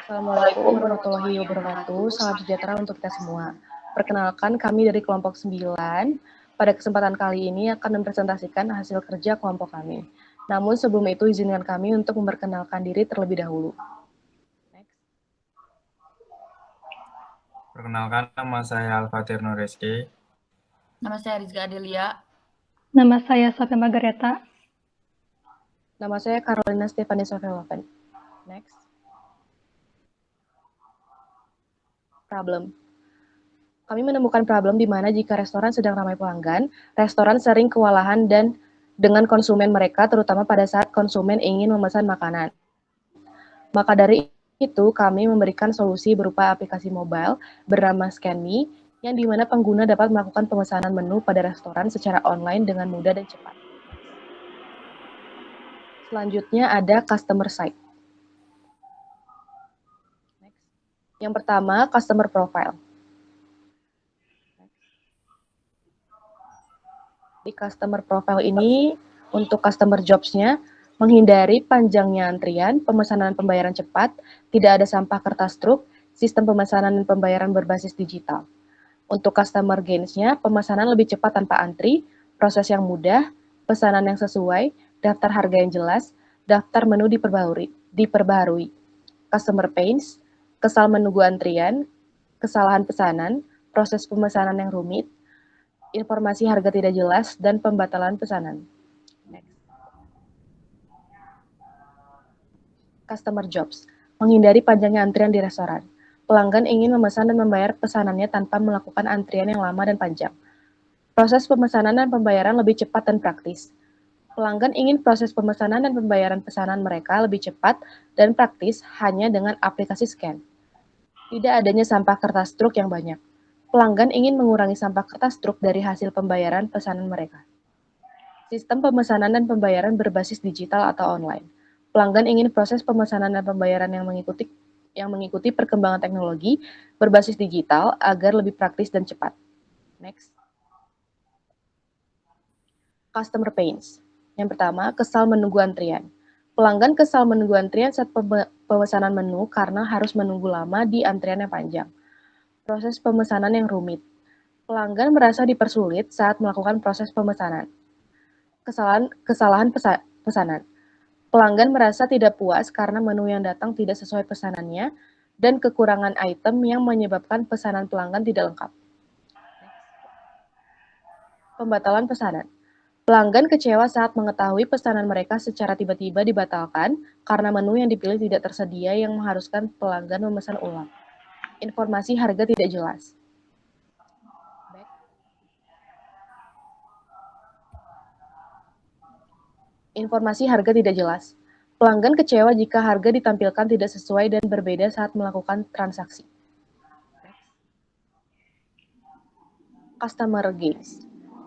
Assalamualaikum warahmatullahi wabarakatuh. Salam sejahtera untuk kita semua. Perkenalkan, kami dari kelompok 9. Pada kesempatan kali ini akan mempresentasikan hasil kerja kelompok kami. Namun sebelum itu izinkan kami untuk memperkenalkan diri terlebih dahulu. Perkenalkan, nama saya Al-Fatir Nur Rizky. Nama saya Rizka Adelia. Nama saya Sofia Margareta. Nama saya Carolina Stefani Sofialoven. Next. Problem. Kami menemukan problem di mana jika restoran sedang ramai pelanggan, restoran sering kewalahan dan dengan konsumen mereka, terutama pada saat konsumen ingin memesan makanan. Maka dari itu, kami memberikan solusi berupa aplikasi mobile bernama ScanMe, yang di mana pengguna dapat melakukan pemesanan menu pada restoran secara online dengan mudah dan cepat. Selanjutnya ada customer site. Yang pertama, customer profile. Di customer profile ini, untuk customer jobs-nya, menghindari panjangnya antrian, pemesanan pembayaran cepat, tidak ada sampah kertas truk, sistem pemesanan dan pembayaran berbasis digital. Untuk customer gains-nya, pemesanan lebih cepat tanpa antri, proses yang mudah, pesanan yang sesuai, daftar harga yang jelas, daftar menu diperbaharui. Customer pains, kesal menunggu antrian, kesalahan pesanan, proses pemesanan yang rumit, informasi harga tidak jelas, dan pembatalan pesanan. Next. Customer jobs, menghindari panjangnya antrian di restoran. Pelanggan ingin memesan dan membayar pesanannya tanpa melakukan antrian yang lama dan panjang. Proses pemesanan dan pembayaran lebih cepat dan praktis. Pelanggan ingin proses pemesanan dan pembayaran pesanan mereka lebih cepat dan praktis hanya dengan aplikasi scan. Tidak adanya sampah kertas truk yang banyak. Pelanggan ingin mengurangi sampah kertas truk dari hasil pembayaran pesanan mereka. Sistem pemesanan dan pembayaran berbasis digital atau online. Pelanggan ingin proses pemesanan dan pembayaran yang mengikuti perkembangan teknologi berbasis digital agar lebih praktis dan cepat. Next. Customer pains. Yang pertama, kesal menunggu antrian. Pelanggan kesal menunggu antrian saat pemesanan menu karena harus menunggu lama di antrian yang panjang. Proses pemesanan yang rumit. Pelanggan merasa dipersulit saat melakukan proses pemesanan. Kesalahan pesanan. Pelanggan merasa tidak puas karena menu yang datang tidak sesuai pesanannya dan kekurangan item yang menyebabkan pesanan pelanggan tidak lengkap. Pembatalan pesanan. Pelanggan kecewa saat mengetahui pesanan mereka secara tiba-tiba dibatalkan karena menu yang dipilih tidak tersedia yang mengharuskan pelanggan memesan ulang. Informasi harga tidak jelas. Informasi harga tidak jelas. Pelanggan kecewa jika harga ditampilkan tidak sesuai dan berbeda saat melakukan transaksi. Customer gains.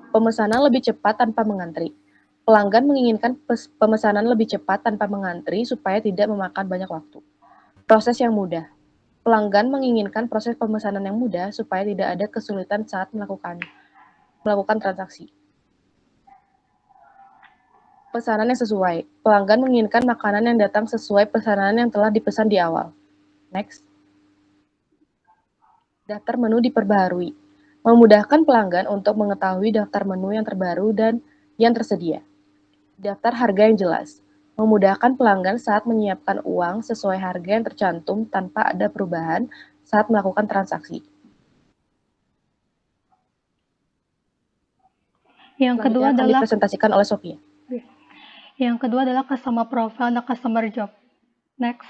Pemesanan lebih cepat tanpa mengantri. Pelanggan menginginkan pemesanan lebih cepat tanpa mengantri supaya tidak memakan banyak waktu. Proses yang mudah. Pelanggan menginginkan proses pemesanan yang mudah supaya tidak ada kesulitan saat melakukan transaksi. Pesanan yang sesuai. Pelanggan menginginkan makanan yang datang sesuai pesanan yang telah dipesan di awal. Next. Daftar menu diperbaharui. Memudahkan pelanggan untuk mengetahui daftar menu yang terbaru dan yang tersedia. Daftar harga yang jelas. Memudahkan pelanggan saat menyiapkan uang sesuai harga yang tercantum tanpa ada perubahan saat melakukan transaksi. Yang kedua adalah dipresentasikan oleh Sofia. Yang kedua adalah customer profile dan customer job. Next.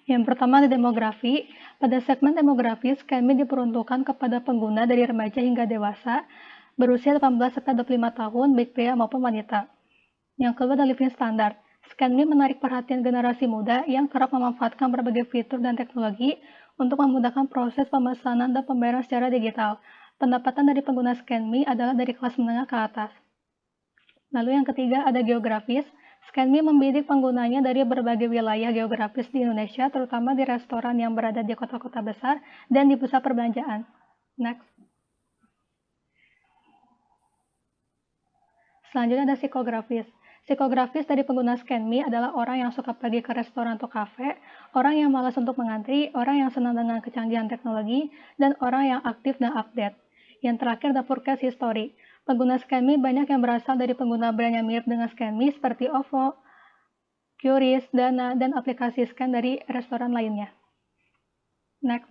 Yang pertama ada demografi. Pada segmen demografi, ScanMe diperuntukkan kepada pengguna dari remaja hingga dewasa, berusia 18-25 tahun, baik pria maupun wanita. Yang kedua adalah living standard. ScanMe menarik perhatian generasi muda yang kerap memanfaatkan berbagai fitur dan teknologi untuk memudahkan proses pemesanan dan pembayaran secara digital. Pendapatan dari pengguna ScanMe adalah dari kelas menengah ke atas. Lalu yang ketiga ada geografis. ScanMe membidik penggunanya dari berbagai wilayah geografis di Indonesia, terutama di restoran yang berada di kota-kota besar dan di pusat perbelanjaan. Next. Selanjutnya ada psikografis. Psikografis dari pengguna ScanMe adalah orang yang suka pergi ke restoran atau kafe, orang yang malas untuk mengantri, orang yang senang dengan kecanggihan teknologi, dan orang yang aktif dan update. Yang terakhir ada forecast history. Pengguna ScanMe banyak yang berasal dari pengguna brand yang mirip dengan ScanMe seperti OVO, QRIS, Dana, dan aplikasi scan dari restoran lainnya. Next.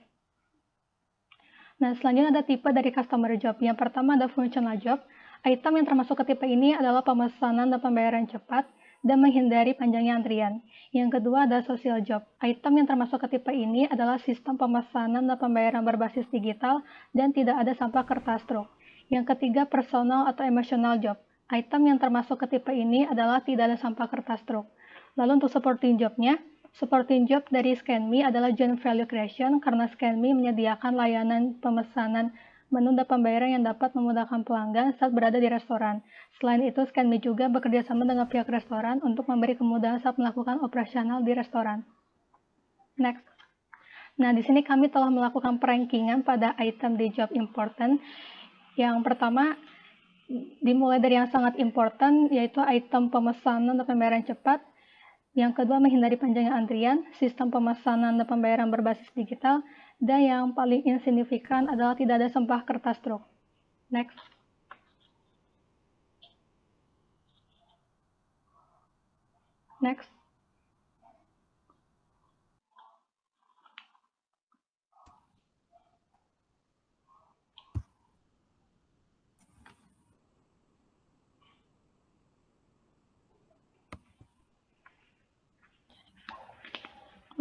Nah, selanjutnya ada tipe dari customer job. Yang pertama ada functional job. Item yang termasuk ke tipe ini adalah pemesanan dan pembayaran cepat dan menghindari panjangnya antrian. Yang kedua ada social job. Item yang termasuk ke tipe ini adalah sistem pemesanan dan pembayaran berbasis digital dan tidak ada sampah kertas truk. Yang ketiga personal atau emotional job. Item yang termasuk ke tipe ini adalah tidak ada sampah kertas truk. Lalu untuk supporting jobnya, supporting job dari ScanMe adalah joint value creation karena ScanMe menyediakan layanan pemesanan menu dan pembayaran yang dapat memudahkan pelanggan saat berada di restoran. Selain itu, ScanMe juga bekerja sama dengan pihak restoran untuk memberi kemudahan saat melakukan operasional di restoran. Next. Nah, di sini kami telah melakukan perankingan pada item di job important. Yang pertama, dimulai dari yang sangat important, yaitu item pemesanan dan pembayaran cepat. Yang kedua, menghindari panjangnya antrian, sistem pemesanan dan pembayaran berbasis digital, dan yang paling insignifikan adalah tidak ada sampah kertas truk. Next. Next.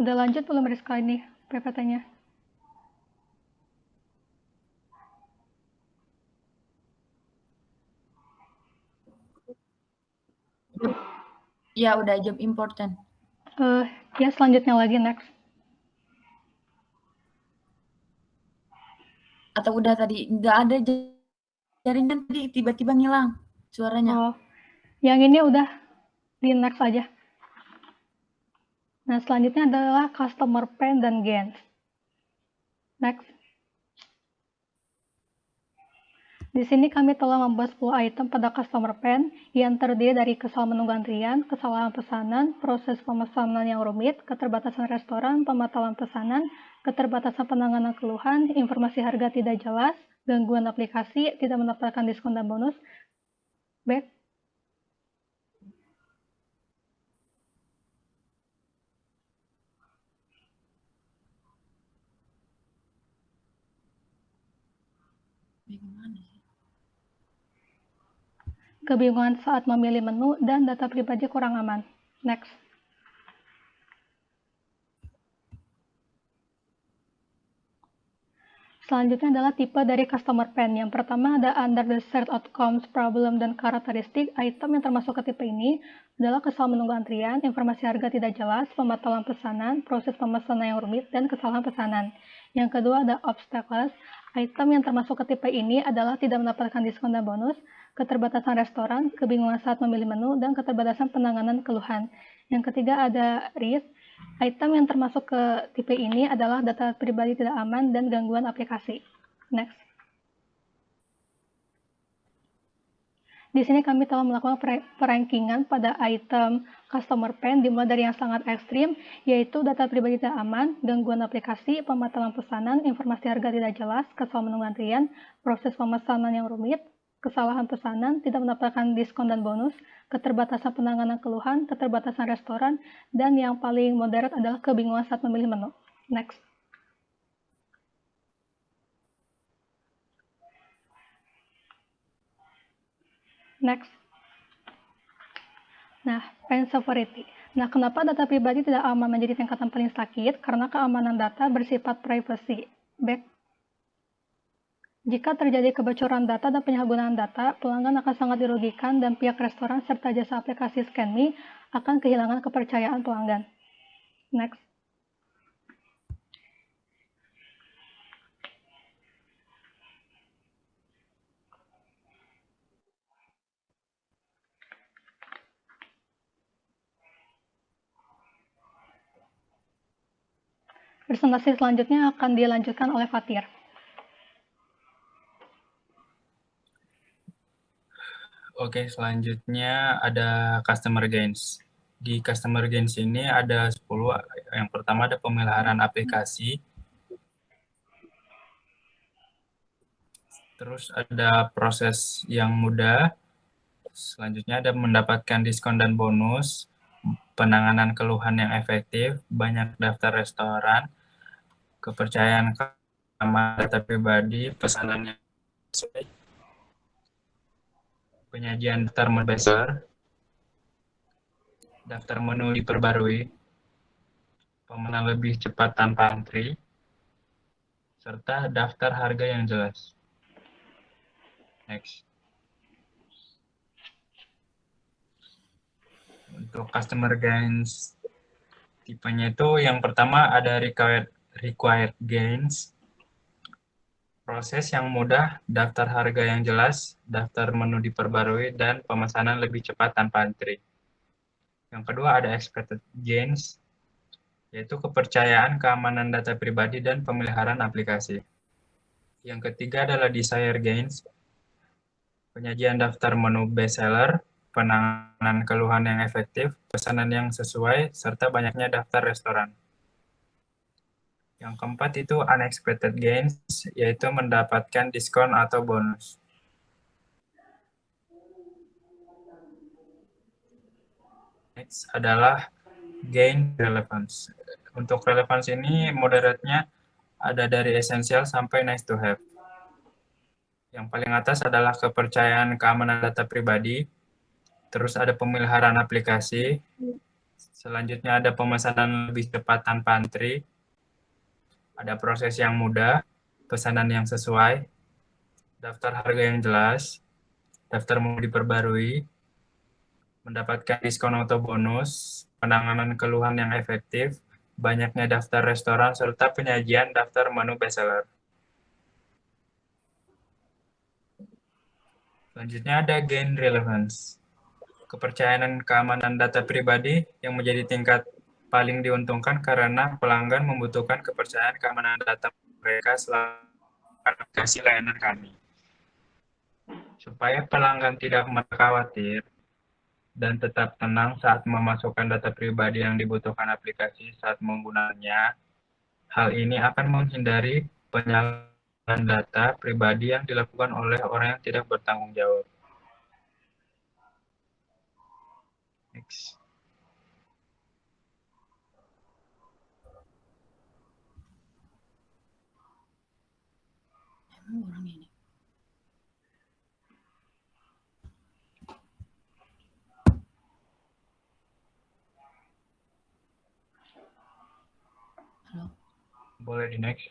Udah lanjut belum Rizka ini PPT-nya? Ya, udah job important. Ya, selanjutnya lagi, next. Atau udah tadi? Nggak ada jaringan tadi, tiba-tiba ngilang suaranya. Oh, yang ini udah di next aja. Nah, selanjutnya adalah customer pain dan gains. Next. Di sini kami telah membuat 10 item pada customer pain yang terdiri dari kesalahan menunggu antrian, kesalahan pesanan, proses pemesanan yang rumit, keterbatasan restoran, pembatalan pesanan, keterbatasan penanganan keluhan, informasi harga tidak jelas, gangguan aplikasi, tidak mendapatkan diskon dan bonus. Back. Bagaimana sih? Kebingungan saat memilih menu, dan data pribadi kurang aman. Next. Selanjutnya adalah tipe dari customer pain. Yang pertama ada under the shared outcomes, problem, dan karakteristik. Item yang termasuk ke tipe ini adalah kesalahan menunggu antrian, informasi harga tidak jelas, pembatalan pesanan, proses pemesanan yang rumit, dan kesalahan pesanan. Yang kedua ada obstacles. Item yang termasuk ke tipe ini adalah tidak mendapatkan diskon dan bonus, keterbatasan restoran, kebingungan saat memilih menu, dan keterbatasan penanganan keluhan. Yang ketiga ada risk. Item yang termasuk ke tipe ini adalah data pribadi tidak aman dan gangguan aplikasi. Next. Di sini kami telah melakukan perankingan pada item customer pain dimulai dari yang sangat ekstrim, yaitu data pribadi tidak aman, gangguan aplikasi, pembatalan pesanan, informasi harga tidak jelas, kesalahan menunggu antrian, proses pemesanan yang rumit, kesalahan pesanan, tidak mendapatkan diskon dan bonus, keterbatasan penanganan keluhan, keterbatasan restoran, dan yang paling moderat adalah kebingungan saat memilih menu. Next. Next. Nah, pain severity. Nah, kenapa data pribadi tidak aman menjadi tingkatan paling sakit? Karena keamanan data bersifat privacy. Back. Jika terjadi kebocoran data dan penyalahgunaan data, pelanggan akan sangat dirugikan dan pihak restoran serta jasa aplikasi ScanMe akan kehilangan kepercayaan pelanggan. Next. Presentasi selanjutnya akan dilanjutkan oleh Fatir. Oke, selanjutnya ada customer gains. Di customer gains ini ada 10. Yang pertama ada pemeliharaan aplikasi. Terus ada proses yang mudah. Selanjutnya ada mendapatkan diskon dan bonus, penanganan keluhan yang efektif, banyak daftar restoran, kepercayaan keamanan data pribadi, pesanan yang sesuai, penyajian daftar menu besar, daftar menu diperbarui, pemesanan lebih cepat tanpa antri, serta daftar harga yang jelas. Next. Untuk customer gains tipenya itu yang pertama ada required gains, proses yang mudah, daftar harga yang jelas, daftar menu diperbarui, dan pemesanan lebih cepat tanpa antri. Yang kedua ada expected gains, yaitu kepercayaan keamanan data pribadi dan pemeliharaan aplikasi. Yang ketiga adalah desire gains, penyajian daftar menu bestseller, penanganan keluhan yang efektif, pesanan yang sesuai, serta banyaknya daftar restoran. Yang keempat itu unexpected gains, yaitu mendapatkan diskon atau bonus. Next adalah gain relevance. Untuk relevance ini moderatnya ada dari essential sampai nice to have. Yang paling atas adalah kepercayaan keamanan data pribadi, terus ada pemeliharaan aplikasi, selanjutnya ada pemesanan lebih cepat tanpa antri, ada proses yang mudah, pesanan yang sesuai, daftar harga yang jelas, daftar menu diperbarui, mendapatkan diskon atau bonus, penanganan keluhan yang efektif, banyaknya daftar restoran, serta penyajian daftar menu bestseller. Selanjutnya ada gain relevance. Kepercayaan keamanan data pribadi yang menjadi tingkat paling diuntungkan karena pelanggan membutuhkan kepercayaan keamanan data mereka selama aplikasi layanan kami. Supaya pelanggan tidak khawatir dan tetap tenang saat memasukkan data pribadi yang dibutuhkan aplikasi saat menggunakannya, hal ini akan menghindari penyalahgunaan data pribadi yang dilakukan oleh orang yang tidak bertanggung jawab. Next. Orang ini. Halo. Boleh di next.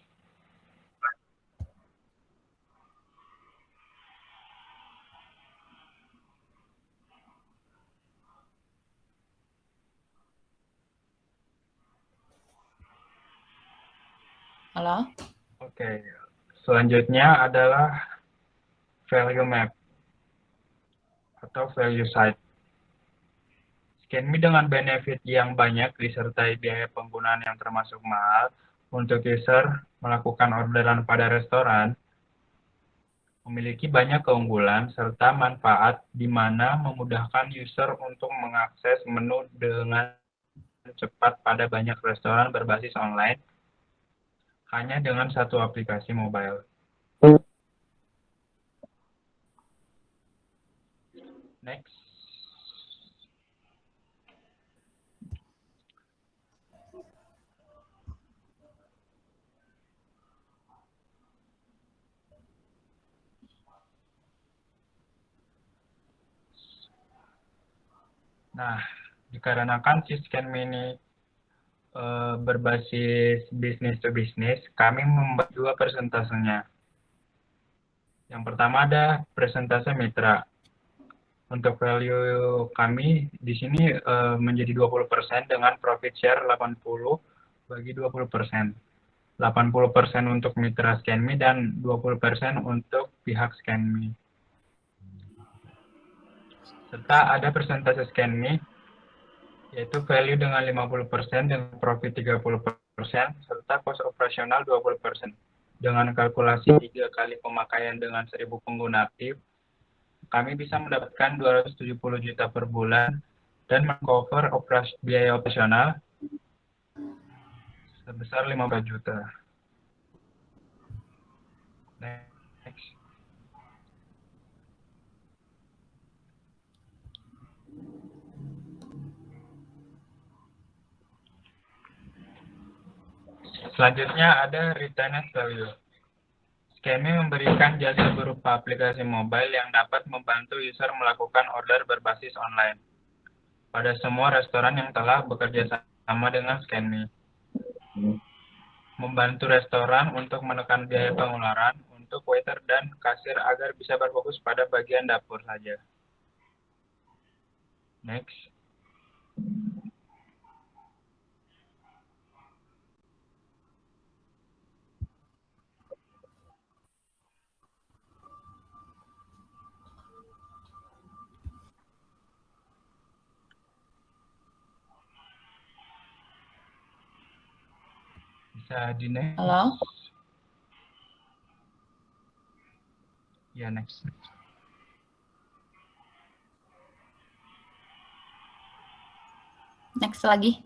Halo. Oke, selanjutnya adalah value map atau value site. ScanMe dengan benefit yang banyak disertai biaya penggunaan yang termasuk mahal untuk user melakukan orderan pada restoran, memiliki banyak keunggulan serta manfaat di mana memudahkan user untuk mengakses menu dengan cepat pada banyak restoran berbasis online hanya dengan satu aplikasi mobile. Next. Nah, dikarenakan si ScanMe ini berbasis business to business, kami membuat dua persentasenya. Yang pertama ada persentase mitra. Untuk value kami di sini menjadi 20% dengan profit share 80 bagi 20%. 80% untuk mitra ScanMe dan 20% untuk pihak ScanMe. Serta ada persentase ScanMe yaitu value dengan 50% dengan profit 30% serta cost operasional 20%. Dengan kalkulasi 3 kali pemakaian dengan 1000 pengguna aktif, kami bisa mendapatkan 270 juta per bulan dan mengcover biaya operasional sebesar 15 juta. Next. Selanjutnya ada retained value. Skemi memberikan jasa berupa aplikasi mobile yang dapat membantu user melakukan order berbasis online pada semua restoran yang telah bekerja sama dengan Skemi. Membantu restoran untuk menekan biaya pengeluaran untuk waiter dan kasir agar bisa berfokus pada bagian dapur saja. Next. Bisa di next. Halo? Ya, next. Next lagi.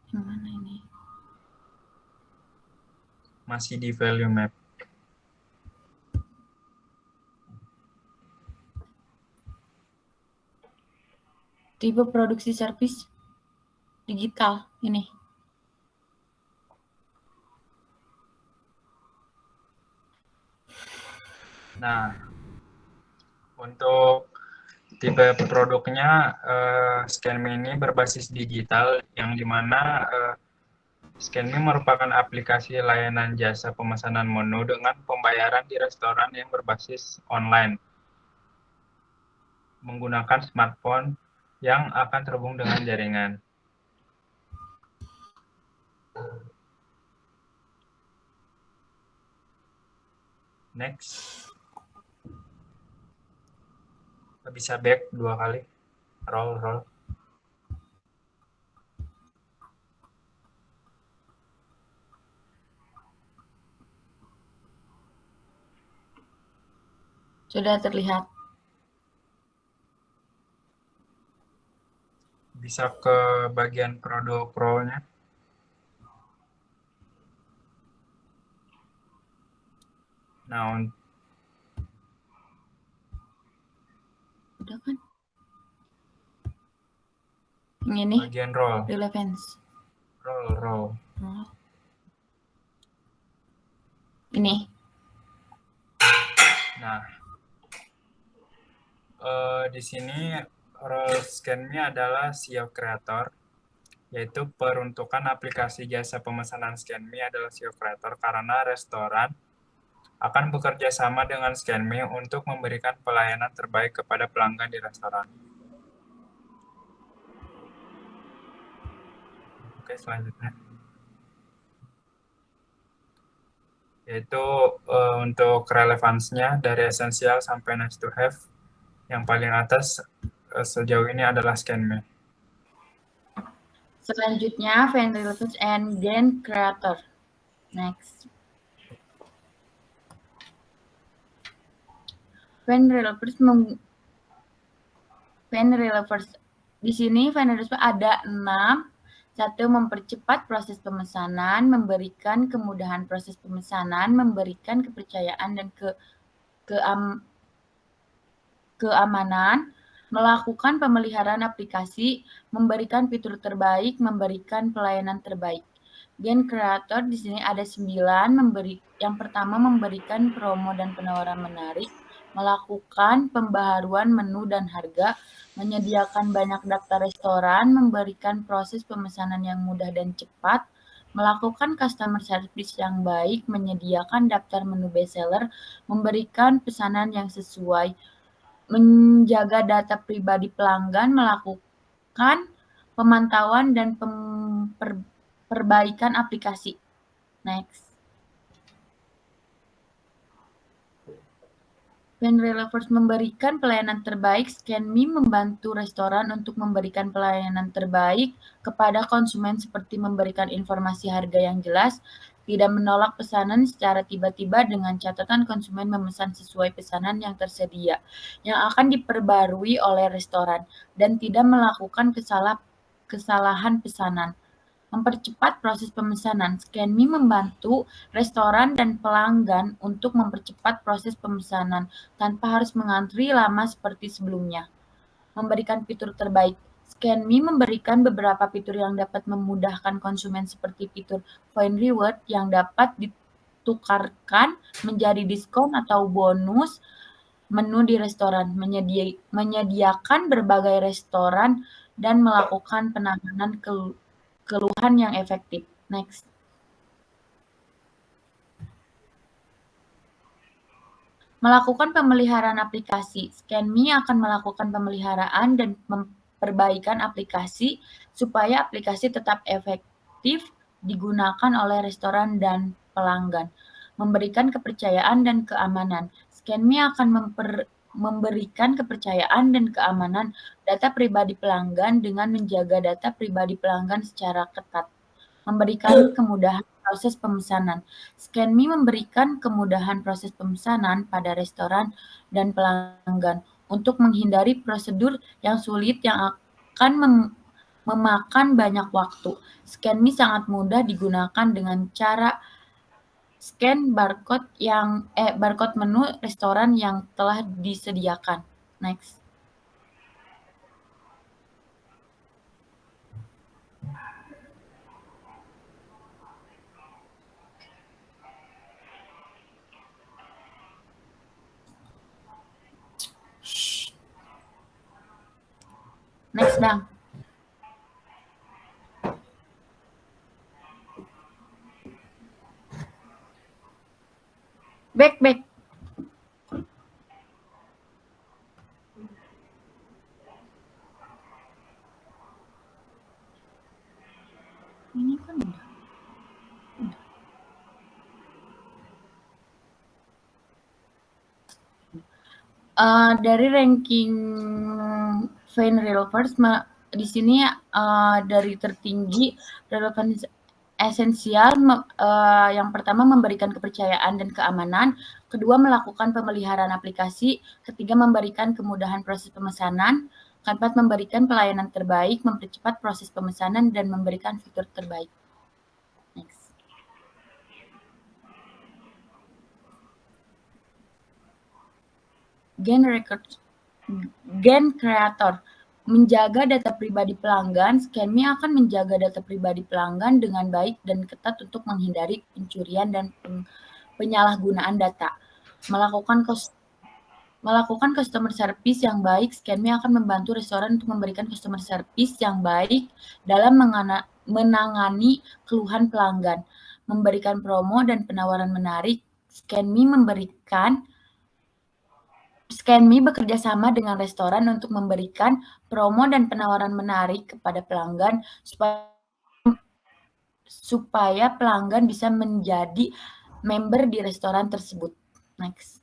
Yang mana ini? Masih di value map. Tipe produksi servis digital ini. Nah, untuk tipe produknya, Scanme ini berbasis digital, yang dimana Scanme merupakan aplikasi layanan jasa pemesanan menu dengan pembayaran di restoran yang berbasis online, menggunakan smartphone yang akan terhubung dengan jaringan. Next. Bisa back 2 kali. Roll. Sudah terlihat. Bisa ke bagian produk pro-nya. Nah, Udah kan? Yang ini bagian roll. relevance. Roll. Oh. Ini. Nah, di sini role Scanme adalah SEO creator, yaitu peruntukan aplikasi jasa pemesanan Scanme adalah SEO creator karena restoran akan bekerja sama dengan Scanme untuk memberikan pelayanan terbaik kepada pelanggan di restoran. Oke, selanjutnya. Yaitu untuk relevansinya dari esensial sampai nice to have. Yang paling atas sejauh ini adalah Scanme. Selanjutnya, fan relevance and gain creator. Next. Fan relevance. Di sini fan relevance ada 6. 1. Mempercepat proses pemesanan, memberikan kemudahan proses pemesanan, memberikan kepercayaan dan keamanan, melakukan pemeliharaan aplikasi, memberikan fitur terbaik, memberikan pelayanan terbaik. Gain creator di sini ada 9. Yang pertama, memberikan promo dan penawaran menarik, melakukan pembaharuan menu dan harga, menyediakan banyak daftar restoran, memberikan proses pemesanan yang mudah dan cepat, melakukan customer service yang baik, menyediakan daftar menu bestseller, memberikan pesanan yang sesuai, menjaga data pribadi pelanggan, melakukan pemantauan dan perbaikan aplikasi. Next. When Relevers memberikan pelayanan terbaik, ScanMe membantu restoran untuk memberikan pelayanan terbaik kepada konsumen seperti memberikan informasi harga yang jelas, tidak menolak pesanan secara tiba-tiba dengan catatan konsumen memesan sesuai pesanan yang tersedia, yang akan diperbarui oleh restoran, dan tidak melakukan kesalahan pesanan. Mempercepat proses pemesanan, ScanMe membantu restoran dan pelanggan untuk mempercepat proses pemesanan tanpa harus mengantri lama seperti sebelumnya. Memberikan fitur terbaik, ScanMe memberikan beberapa fitur yang dapat memudahkan konsumen seperti fitur Point Reward yang dapat ditukarkan menjadi diskon atau bonus menu di restoran, menyediakan berbagai restoran, dan melakukan penanganan keluhan yang efektif. Next. Melakukan pemeliharaan aplikasi. ScanMe akan melakukan pemeliharaan dan perbaikan aplikasi supaya aplikasi tetap efektif digunakan oleh restoran dan pelanggan. Memberikan kepercayaan dan keamanan. ScanMe akan memberikan kepercayaan dan keamanan data pribadi pelanggan dengan menjaga data pribadi pelanggan secara ketat. Memberikan kemudahan proses pemesanan. ScanMe memberikan kemudahan proses pemesanan pada restoran dan pelanggan untuk menghindari prosedur yang sulit yang akan memakan banyak waktu. ScanMe sangat mudah digunakan dengan cara scan barcode menu restoran yang telah disediakan. Next. Next, Dang. Back. Ini kan udah. Dari ranking Vein Relevers di sini dari tertinggi relevan esensial, yang pertama memberikan kepercayaan dan keamanan, kedua melakukan pemeliharaan aplikasi, ketiga memberikan kemudahan proses pemesanan, keempat memberikan pelayanan terbaik, mempercepat proses pemesanan, dan memberikan fitur terbaik. Next. Gen Creator. Menjaga data pribadi pelanggan, ScanMe akan menjaga data pribadi pelanggan dengan baik dan ketat untuk menghindari pencurian dan penyalahgunaan data. Melakukan customer service yang baik, ScanMe akan membantu restoran untuk memberikan customer service yang baik dalam menangani keluhan pelanggan. Memberikan promo dan penawaran menarik, ScanMe bekerja sama dengan restoran untuk memberikan promo dan penawaran menarik kepada pelanggan supaya pelanggan bisa menjadi member di restoran tersebut. Next.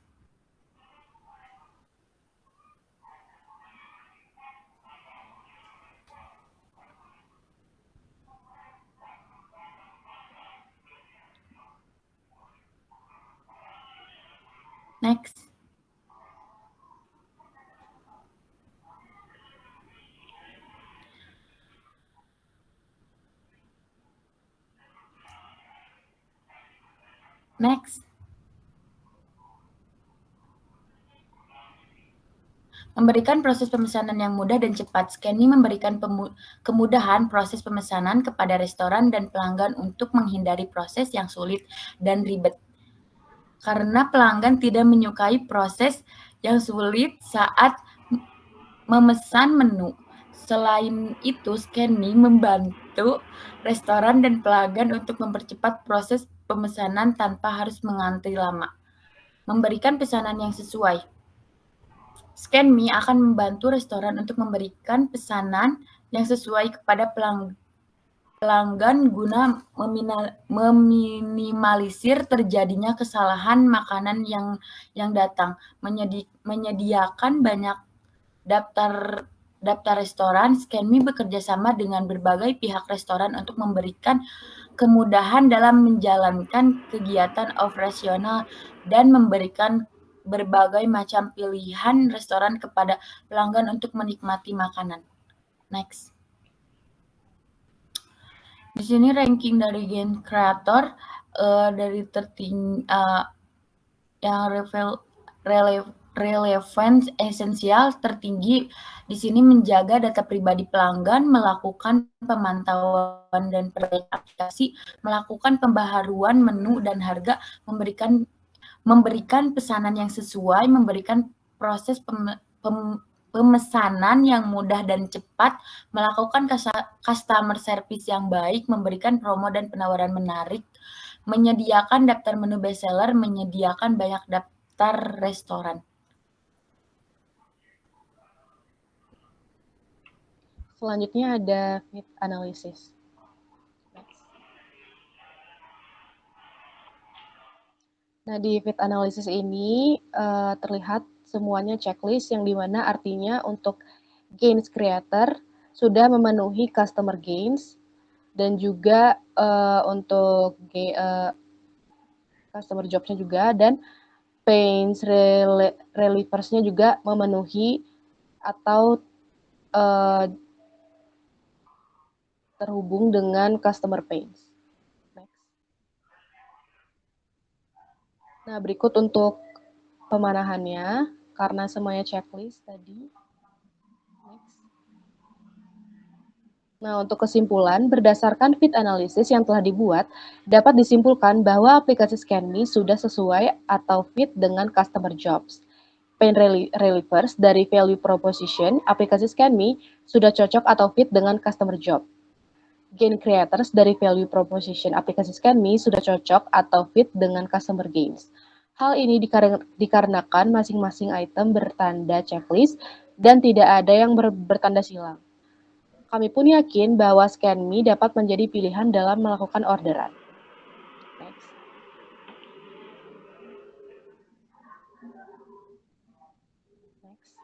Next. Next. Memberikan proses pemesanan yang mudah dan cepat. ScanMe memberikan kemudahan proses pemesanan kepada restoran dan pelanggan untuk menghindari proses yang sulit dan ribet. Karena pelanggan tidak menyukai proses yang sulit saat memesan menu. Selain itu, ScanMe membantu restoran dan pelanggan untuk mempercepat proses pemesanan tanpa harus mengantri lama. Memberikan pesanan yang sesuai. ScanMe akan membantu restoran untuk memberikan pesanan yang sesuai kepada pelanggan guna meminimalisir terjadinya kesalahan makanan yang datang, menyediakan banyak daftar restoran. ScanMe bekerja sama dengan berbagai pihak restoran untuk memberikan kemudahan dalam menjalankan kegiatan operasional dan memberikan berbagai macam pilihan restoran kepada pelanggan untuk menikmati makanan. Next. Di sini ranking dari Gain Creator dari tertinggi yang relevance esensial tertinggi di sini menjaga data pribadi pelanggan, melakukan pemantauan dan perbaikan aplikasi, melakukan pembaharuan menu dan harga, memberikan pesanan yang sesuai, memberikan proses pemesanan yang mudah dan cepat, melakukan customer service yang baik, memberikan promo dan penawaran menarik, menyediakan daftar menu bestseller, menyediakan banyak daftar restoran. Selanjutnya ada fit analysis. Next. Nah, di fit analysis ini terlihat semuanya checklist yang dimana artinya untuk gains creator sudah memenuhi customer gains dan juga untuk customer jobs-nya juga, dan pains relievers-nya juga memenuhi atau terhubung dengan customer pains. Next. Nah, berikut untuk pemanahannya karena semuanya checklist tadi. Next. Nah, untuk kesimpulan, berdasarkan fit analysis yang telah dibuat, dapat disimpulkan bahwa aplikasi ScanMe sudah sesuai atau fit dengan customer jobs. Pain relievers dari value proposition, aplikasi ScanMe sudah cocok atau fit dengan customer job. Gain creators dari value proposition, aplikasi ScanMe sudah cocok atau fit dengan customer gains. Hal ini dikarenakan masing-masing item bertanda checklist dan tidak ada yang bertanda silang. Kami pun yakin bahwa ScanMe dapat menjadi pilihan dalam melakukan orderan. Next. Next.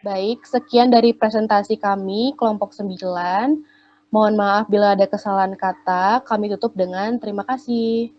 Baik, sekian dari presentasi kami, kelompok 9. Mohon maaf bila ada kesalahan kata, kami tutup dengan terima kasih.